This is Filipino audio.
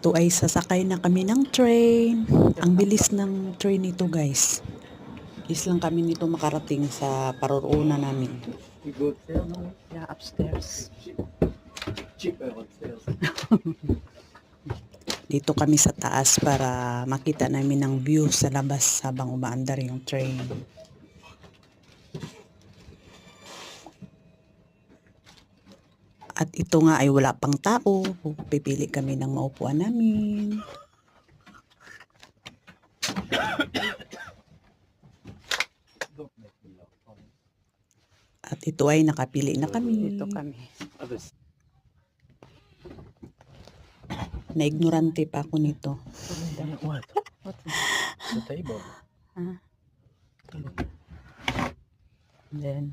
Ito ay sasakay na kami ng train. Ang bilis ng train nito, guys. Bilis lang kami nito makarating sa paroroonan namin. We go there, no? Yeah, upstairs. Cheaper upstairs. Dito kami sa taas para makita namin ang view sa labas habang umaandar yung train. At ito nga ay wala pang tao. Pipili kami ng maupuan namin. At ito ay nakapili na kami. Dito kami. Na-ignorante pa ako nito. What? The table. Huh? And then